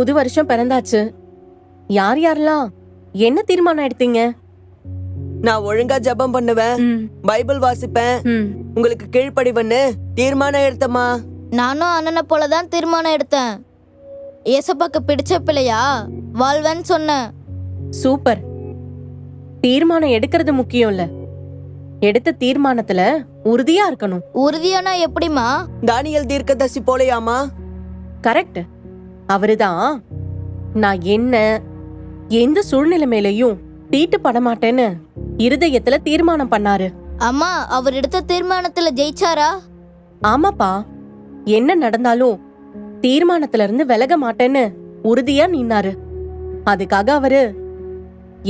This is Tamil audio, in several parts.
புது வருஷம் பிறந்தாச்சு. யார் யாரெல்லாம் என்ன தீர்மானம் எடுத்தீங்க? நான் ஒழுங்கா ஜெபம் பண்ணுவேன், பைபிள் வாசிப்பேன், உங்களுக்கு கீழ்ப்படிவன்னு தீர்மானம் எடுத்தமா. நானும் அண்ணனை போலதான் தீர்மானம் எடுத்தேன். ஏசப்பாக்கு பிடிச்ச பிள்ளையா வாழ்வேன்னு சொன்னேன். சூப்பர். தீர்மானம் எடுக்கிறது முக்கியம் இல்ல, எடுத்த தீர்மானத்துல உறுதியா இருக்கணும். உறுதியானா எப்படிமா? தானியேல் தீர்க்கதரிசி போலையாமா? கரெக்ட். அவருதான் நான் என்ன எந்த சூழ்நிலை மேலையும் தீட்டு பட மாட்டேன்னு இருதயத்துல தீர்மானம் பண்ணாரு. அம்மா, அவர் எடுத்த தீர்மானத்துல ஜெயிச்சாரா? ஆமாப்பா, என்ன நடந்தாலும் தீர்மானத்துல இருந்து விலக மாட்டேன்னு உறுதியா நின்னாரு. அதுக்காக அவரு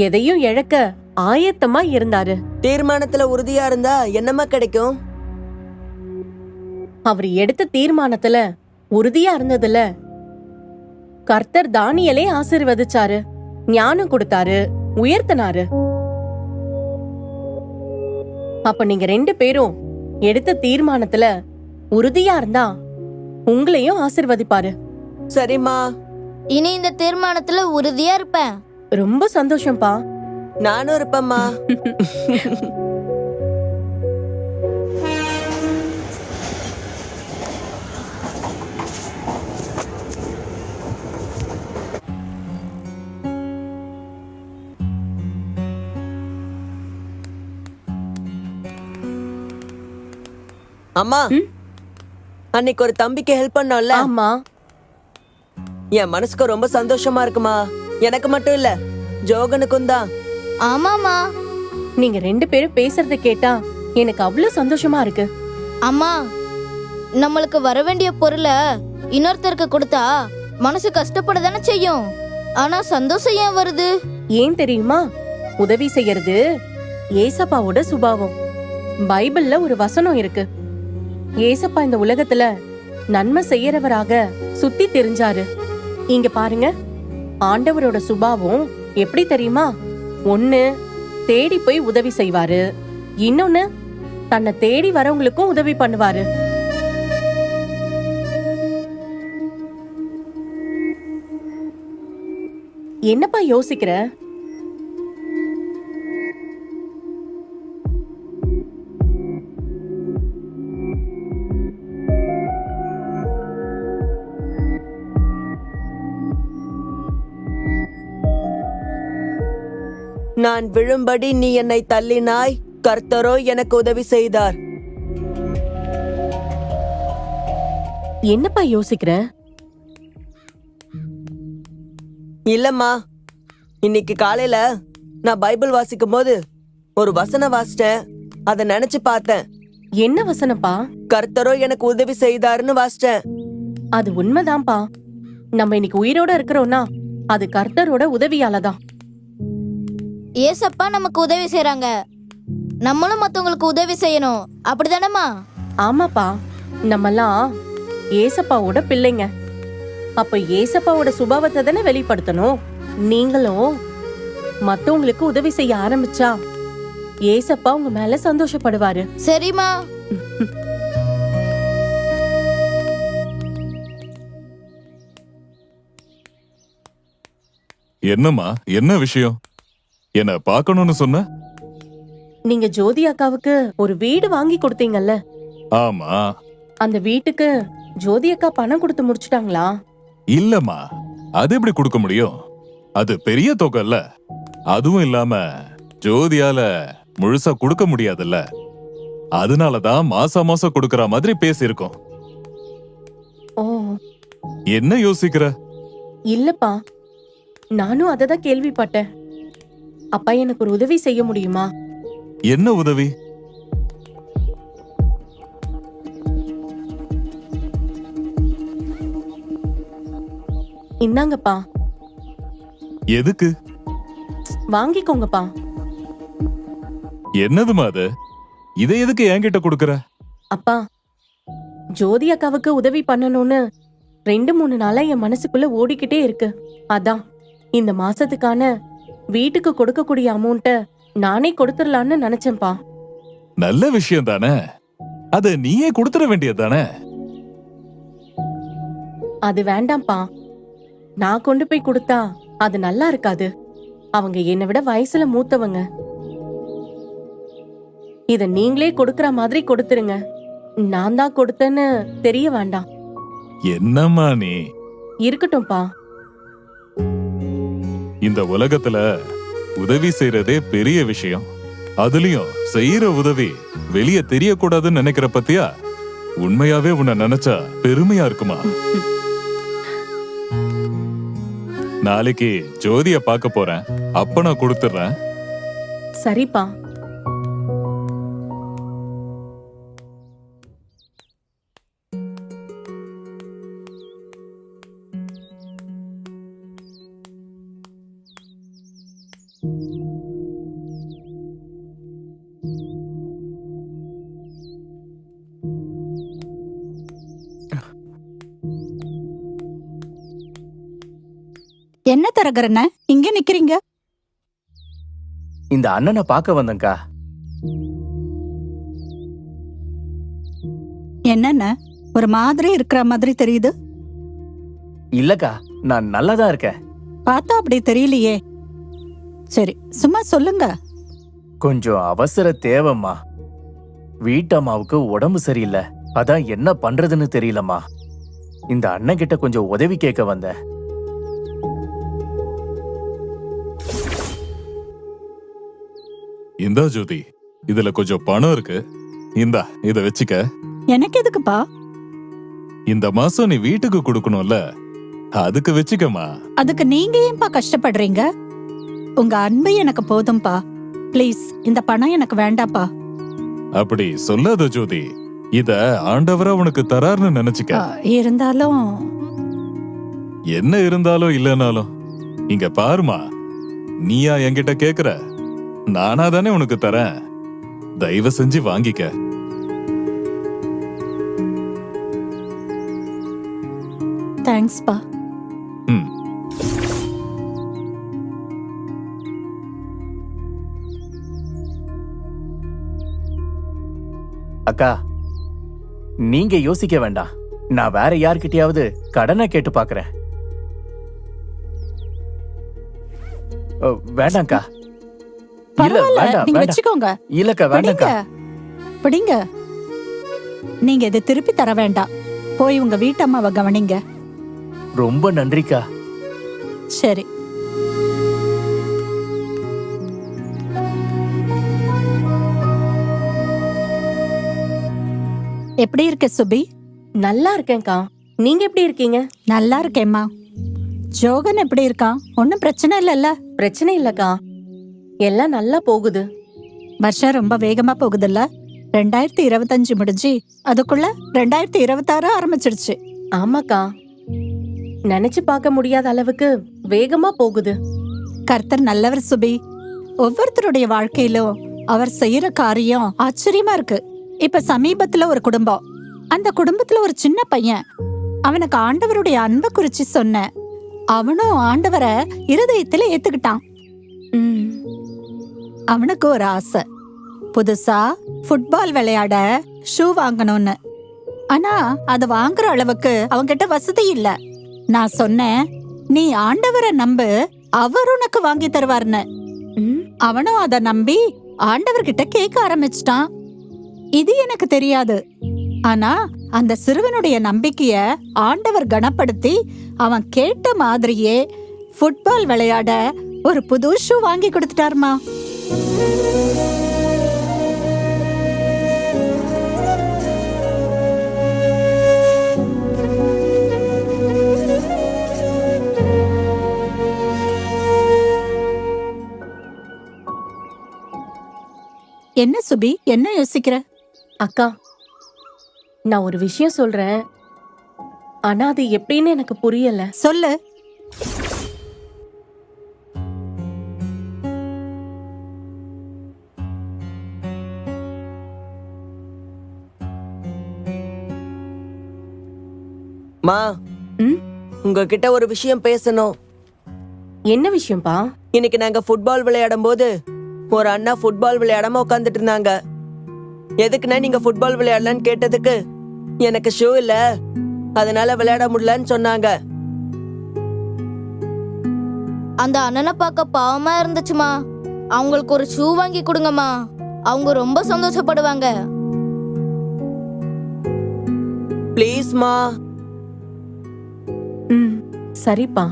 எதையும் இழக்க ஆயத்தமா இருந்தாரு. தீர்மானத்துல உறுதியா இருந்தா என்னமா கிடைக்கும்? அவர் எடுத்த தீர்மானத்துல உறுதியா இருந்ததுல கர்த்தர் தானியேலை ஆசீர்வதிச்சாரு, ஞானம் கொடுத்தாரு, உயர்த்தினாரு. அப்ப நீங்க 2 பேரும் எடுத்த தீர்மானத்துல உறுதியா இருந்தா உங்களையும் ஆசீர்வதிப்பாரு. சரிம்மா, இனி இந்த தீர்மானத்துல உறுதியா இருப்பேன். ரொம்ப சந்தோஷம்பா. நானும் இருப்பேம்மா. அம்மா, அன்னைக்கு ஒரு தம்பிக்கு ஹெல்ப் பண்ணோம்ல, ஆமா, என் மனசுக்கு ரொம்ப சந்தோஷமா இருக்குமா. எனக்கு மட்டும் இல்ல, ஜோகனுக்கும் தான். ஆமாமா. நீங்க 2 பேரும் பேசுறத கேட்டா எனக்கு அவ்வளவு சந்தோஷமா இருக்கு. அம்மா, நம்மளுக்கு வர வேண்டிய பொருளை இன்னொருத்தருக்கு கொடுத்தா மனசு கஷ்டப்பட தானே செய்யும். ஆனா சந்தோஷம் ஏன் வருது? ஏன் தெரியுமா? உதவி செய்யறது ஏசப்பாவோட சுபாவம். பைபிள்ல ஒரு வசனம் இருக்கு. ஏசப்பா இந்த உலகத்துல நன்மை செய்யறவராக சுத்தி தெரிஞ்சாரு. இங்க பாருங்க, ஆண்டவரோட சுபாவம் எப்படி தெரியுமா? 1, தேடி போய் உதவி செய்வாரு. இன்னொன்னு, தன்னை தேடி வரவங்களுக்கும் உதவி பண்ணுவாரு. என்னப்பா யோசிக்கிற? நான் விழும்படி நீ என்னை தள்ளினாய், கர்த்தரோ எனக்கு உதவி செய்தார். என்னப்பா யோசிக்கிற? இல்லம்மா, இன்னைக்கு காலையில நான் பைபிள் வாசிக்கும் போது ஒரு வசனம் வாசிட்டேன். அத நினைச்சு பார்த்தேன். என்ன வசனப்பா? கர்த்தரோ எனக்கு உதவி செய்தாருன்னு வாசிட்டேன். அது உண்மைதான்ப்பா. நம்ம இன்னைக்கு உயிரோட இருக்கிறோம்னா அது கர்த்தரோட உதவியாலதான். ஏசப்பா நமக்கு உதவி செய்றாங்க, நம்மளும் மத்தவங்களுக்கு உதவி செய்யணும். அப்படிதானம்மா? ஆமாப்பா, நம்மெல்லாம் ஏசப்பாவோட பிள்ளைங்க. அப்ப ஏசப்பாவோட சுபாவத்தை தானே வெளிப்படுத்தணும். நீங்களும் மத்தவங்களுக்கு உதவி செய்ய ஆரம்பிச்சா ஏசப்பா உங்க மேல சந்தோஷப்படுவாரு. சரிம்மா. என்னம்மா, என்ன விஷயம்? என்ன பார்க்கணும்னு சொன்ன? நீங்க ஜோதி அக்காவுக்கு ஒரு வீடு வாங்கி கொடுத்தீங்கல்ல? ஆமா. அந்த வீட்டுக்கு ஜோதி அக்கா பணம் கொடுத்து முடிச்சிட்டாங்களா? இல்லம்மா, அது எப்படி கொடுக்க முடியும்? அது பெரிய தொகை இல்ல. அதுவும் இல்லாம ஜோதியால முழுசா கொடுக்க முடியாதுல்ல. அதனாலதான் மாசம் மாசம் கொடுக்கற மாதிரி பேசியிருக்கோம். ஓ, என்ன யோசிக்கிற? இல்லப்பா, நானும் அததான் கேள்விப்பட்டேன். அப்பா, எனக்கு ஒரு உதவி செய்ய முடியுமா? என்ன உதவி? இந்தாங்கப்பா. எதுக்கு? வாங்கிக்கோங்கப்பா. என்னதுமா அது? இதை எதுக்கு என்கிட்ட கொடுக்கற? அப்பா, ஜோதி அக்காவுக்கு உதவி பண்ணணும்னு 2-3 நாளா என் மனசுக்குள்ள ஓடிக்கிட்டே இருக்கு. அதான் இந்த மாசத்துக்கான வீட்டுக்கு கொடுக்கக்கூடிய அமௌண்ட்ட நானே கொடுத்துடலான்னு நினைச்சேன்ப்பா. நல்ல விஷயம் தானே, அத நீயே கொடுத்துட வேண்டியது தானே. அது வேண்டாம்ப்பா. நான் கொண்டு போய் கொடுத்தா அது நல்லா இருக்காது. அவங்க என்னை விட வயசுல மூத்தவங்க. இத நீங்களே கொடுக்கற மாதிரி கொடுத்துருங்க. நான் தான் கொடுத்தேன்னு தெரிய வேண்டாம். என்னம்மா நீ? இருக்கட்டும்பா. இந்த உலகத்துல உதவி செய்யறதே பெரிய விஷயம். அதுலயும் செய்யற உதவி வெளிய தெரியக்கூடாதுன்னு நினைக்கிற பத்தியா? உண்மையாவே உன்னை நினைச்சா பெருமையா இருக்குமா? நாளைக்கு ஜோதிய பார்க்க போறேன். அப்ப நான் கொடுத்துறேன். சரிப்பா. என்ன தரகரண்ண இங்க நிக்கிறீங்க? இந்த அண்ணனை பார்க்க வந்தேன்க்கா. என்னண்ண ஒரு மாதிரி இருக்கிற மாதிரி தெரியுது? இல்லக்கா, நான் நல்லாதான் இருக்கேன். பார்த்தா அப்படி தெரியலையே. சரி, சும்மா சொல்லுங்க. கொஞ்சம் அவசர தேவைம்மா. வீட்டம்மாவுக்கு உடம்பு சரியில்லை. அதான் என்ன பண்றதுன்னு தெரியலம்மா. இந்த அண்ணன் கிட்ட கொஞ்சம் உதவி கேட்க வந்தேன். இந்தா ஜோதி, இதுல கொஞ்சம் பணம் இருக்கு. இந்தா, இத வச்சுக்க. எனக்கு எதுக்குப்பா? இந்த மாசம் நீ வீட்டுக்கு கொடுக்கணும்ல, அதுக்கு வச்சுக்கமா. அதுக்கு நீங்க ஏன்பா கஷ்டப்படுறீங்க? உங்க அன்பு எனக்கு போதும்பா. ப்ளீஸ், இந்த பணம் எனக்கு வேண்டாப்பா. அப்படி சொல்லாத ஜோதி. இத ஆண்டவரா உனக்கு தரார்னு நினைச்சுக்க. இருந்தாலும் என்ன இருந்தாலும் இல்லனாலும் இங்க பாருமா, நீயா என்கிட்ட கேக்குற? நானா தானே உனக்கு தரேன். தயவு செஞ்சு வாங்கிக்க. தேங்க்ஸ்பா. ம். அக்கா, நீங்க யோசிக்க வேண்டாம். நான் வேற யார்கிட்டயாவது கடனை கேட்டு பாக்குறேன். வேண்டாம்க்கா. இல்ல, பரவாயில்ல, வேண்டாம் நீங்க வேண்டாம். வச்சுக்கோங்க. இல்லக்கா, பிடிங்க வேண்டாம்க்கா. பிடிங்க. நீங்க இதை திருப்பி தர வேண்டாம். போய் உங்க வீட்டம்மாவை கவனிங்க. ரொம்ப நன்றிக்கா. சரி. எப்படி இருக்க சுபி? நல்லா இருக்கேன்க்கா. நீங்க எப்படி இருக்கீங்க? நல்லா இருக்கேம்மா. ஜோகன் எப்படி இருக்கான்? ஒன்னும் பிரச்சனை இல்லல்ல? பிரச்சனை இல்லக்கா, எல்லாம் நல்லா போகுது. வருஷம் ரொம்ப வேகமா போகுதுல்ல? 2025 முடிஞ்சு அதுக்குள்ள 2026 ஆரம்பிச்சிடுச்சு. ஆமாக்கா, நினைச்சு பார்க்க முடியாத அளவுக்கு வேகமா போகுது. கர்த்தர் நல்லவர் சுபி. ஒவ்வொருத்தருடைய வாழ்க்கையிலும் அவர் செய்யற காரியம் ஆச்சரியமா இருக்கு. இப்ப சமீபத்துல ஒரு குடும்பம், அந்த குடும்பத்துல ஒரு சின்ன பையன், அவனுக்கு ஆண்டவருடைய அன்பை குறிச்சு சொன்ன, அவனும் ஆண்டவரை இருதயத்துல ஏத்துக்கிட்டான். ம். அவனுக்கு ஒரு ஆசை, புதுசா ஃபுட்பால் விளையாட ஷூ வாங்கணும்னு. ஆனா அது வாங்குற அளவுக்கு அவன்கிட்ட வசதி இல்ல. நான் சொன்னேன், நீ ஆண்டவரை நம்பு, அவர் உனக்கு வாங்கி தருவார்னு. ம். அவனும் அத நம்பி ஆண்டவர்கிட்ட கேட்க ஆரம்பிச்சிட்டான். இது எனக்கு தெரியாது. ஆனா அந்த சிறுவனுடைய நம்பிக்கைய ஆண்டவர் கனப்படுத்தி அவன் கேட்ட மாதிரியே ஃபுட்பால் விளையாட ஒரு புது ஷூ வாங்கி கொடுத்துட்டாருமா. என்ன சுபி, என்ன யோசிக்கிற? அக்கா, நான் ஒரு விஷயம் சொல்றேன். ஆனா அது எப்படின்னு எனக்கு புரியல. சொல்லு. மா, ம்? உங்ககிட்ட ஒரு விஷயம் பேசணும். என்ன விஷயம்பா? இன்னைக்கு நாங்க ஃபுட்பால் விளையாடும் போது ஒரு அண்ணா ஃபுட்பால் விளையாடாம உட்காந்துட்டு இருந்தாங்க. எதுக்குன்னா நீங்க ஃபுட்பால் விளையாடலான்னு கேட்டதுக்கு எனக்கு ஷூ இல்ல, அதனால விளையாட முடியலன்னு சொன்னாங்க. அந்த அண்ணனை பார்க்க பாவமா இருந்துச்சுமா. அவங்களுக்கு ஒரு ஷூ வாங்கி கொடுங்கம்மா. அவங்க ரொம்ப சந்தோஷப்படுவாங்க. ப்ளீஸ்மா. ம் சரிப்பா.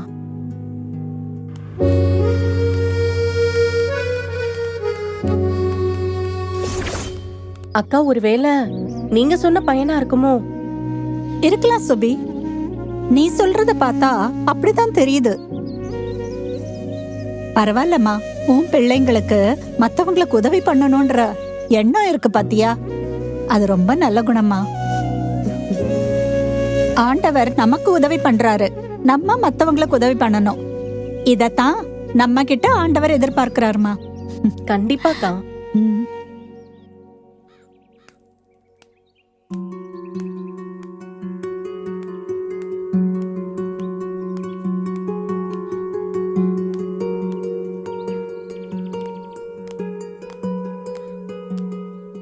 அக்கா, ஒருவேளை நீங்க சொன்ன பையனா இருக்குமோ? இருக்கலாம் சுபி, நீ சொல்றத பார்த்தா அப்படிதான் தெரியுது. பரவாயில்லம்மா, உன் பிள்ளைங்களுக்கு மத்தவங்களுக்கு உதவி பண்ணணும்ன்ற எண்ணம் இருக்கு பாத்தியா, அது ரொம்ப நல்ல குணமா. ஆண்டவர் நமக்கு உதவி பண்றாரு, நம்ம மத்தவங்களுக்கு உதவி பண்ணணும். இதத்தான் நம்ம கிட்ட ஆண்டவர் எதிர்பார்க்கிறாருமா. கண்டிப்பாக்கா. ம்.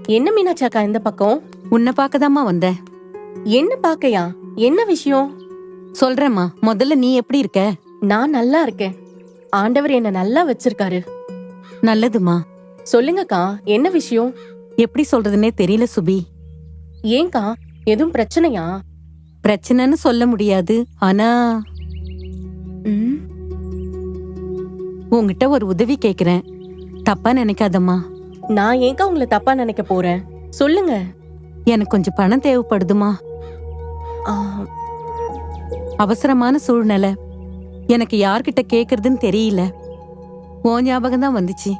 என்ன மீனாட்சி அக்கா இந்த பக்கம்? உன்னை பார்க்கதாம்மா வந்தேன். என்ன பாக்கையா? என்ன விஷயம்? சொல்றேம்மா, முதல்ல நீ எப்படி இருக்க? நான் நல்லா இருக்கேன். ஆண்டவர் என்ன நல்லா வச்சிருக்காரு. நல்லதுமா. சொல்லுங்கக்கா, என்ன விஷயம்? எப்படி சொல்றதுன்னே தெரியல சுபி. ஏன்க்கா, எதுவும் பிரச்சனையா? பிரச்சனைன்னு சொல்ல முடியாது, ஆனா ம், உன்கிட்ட ஒரு உதவி கேக்குறேன், தப்பா நினைக்காதம்மா. நான் ஏன்க்கா உங்களை தப்பா நினைக்க போறேன்? சொல்லுங்க. எனக்கு கொஞ்சம் பணம் தேவைப்படுதுமா. ஆ, அவசரமான சூழ்நிலை, எனக்கு யார்கிட்ட கேக்குறதுன்னு தெரியல. உன் ஞாபகம் தான் வந்துச்சு.